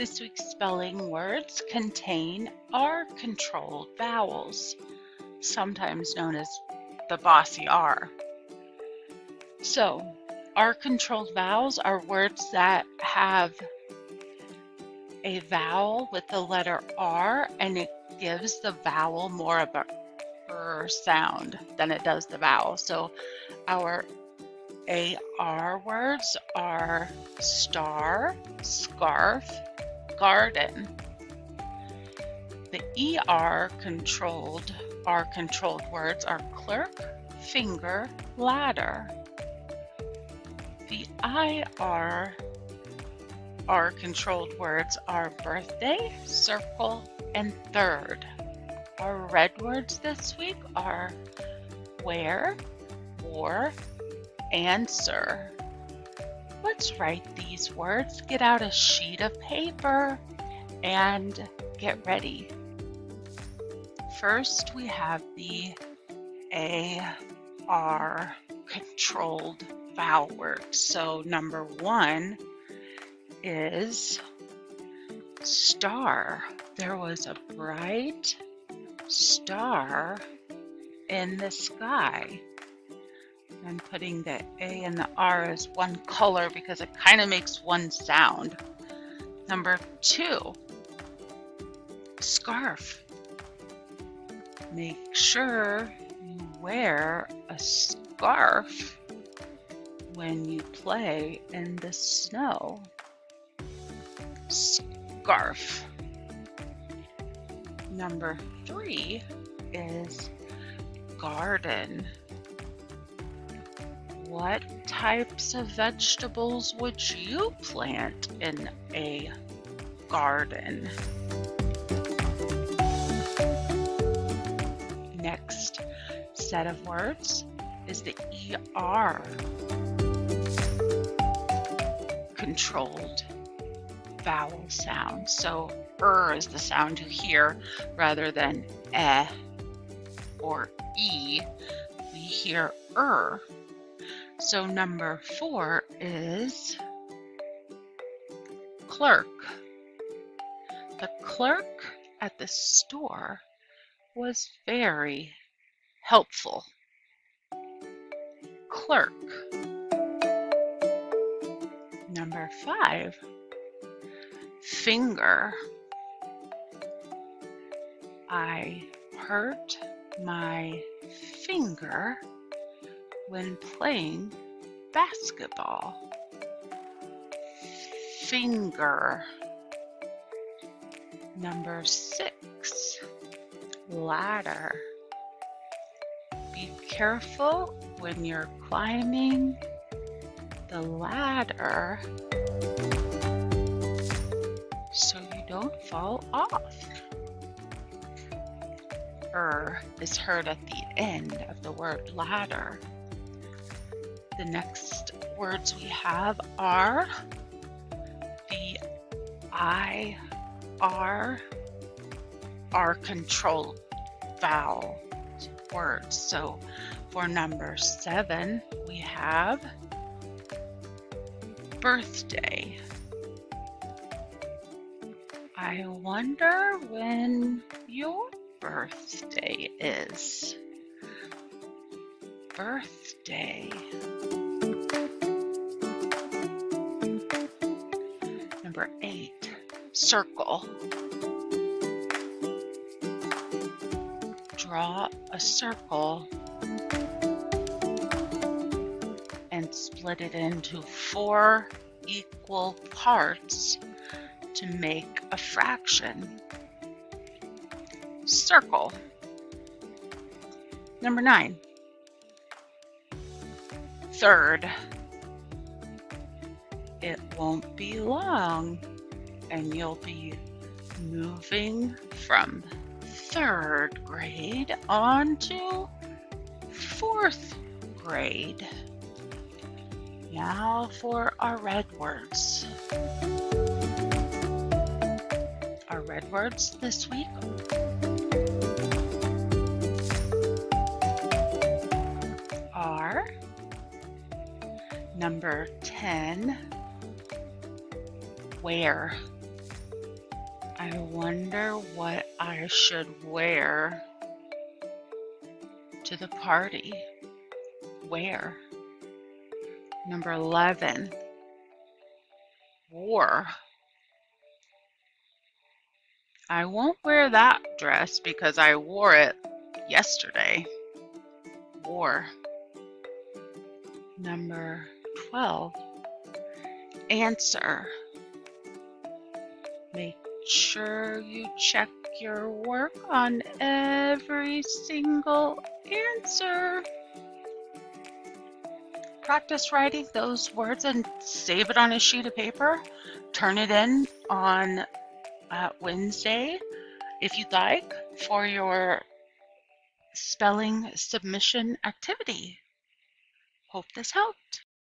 This week's spelling words contain R controlled vowels, sometimes known as the bossy R. So, R controlled vowels are words that have a vowel with the letter R, and it gives the vowel more of a R sound than it does the vowel. So our AR words are star, scarf, garden. The R controlled words are clerk, finger, ladder. The IR controlled words are birthday, circle, and third. Our red words this week are where, war, answer. Let's write these words. Get out a sheet of paper and get ready. First, we have the AR controlled vowel words. So number 1 is star. There was a bright star in the sky. I'm putting the A and the R as one color because it kind of makes one sound. Number 2, scarf. Make sure you wear a scarf when you play in the snow. Scarf. Number 3 is garden. What types of vegetables would you plant in a garden? Next set of words is the ER controlled vowel sound. So is the sound you hear rather than or E. We hear So number 4 is clerk. The clerk at the store was very helpful. Clerk. Number 5, finger. I hurt my finger when playing basketball. Finger. Number 6, ladder. Be careful when you're climbing the ladder so you don't fall off. Is heard at the end of the word ladder. The next words we have are the R controlled vowel words. So for number 7, we have birthday. I wonder when your birthday is. Birthday. Number 8, circle. Draw a circle and split it into 4 equal parts to make a fraction. Circle. Number 9, third. It won't be long and you'll be moving from 3rd grade on to 4th grade. Now for our red words. Our red words this week are number 10, where. I wonder what I should wear to the party. Wear. Number 11, war. I won't wear that dress because I wore it yesterday. War. Number 12, answer. Make sure you check your work on every single answer. Practice writing those words and save it on a sheet of paper. Turn it in on Wednesday, if you'd like, for your spelling submission activity. Hope this helped.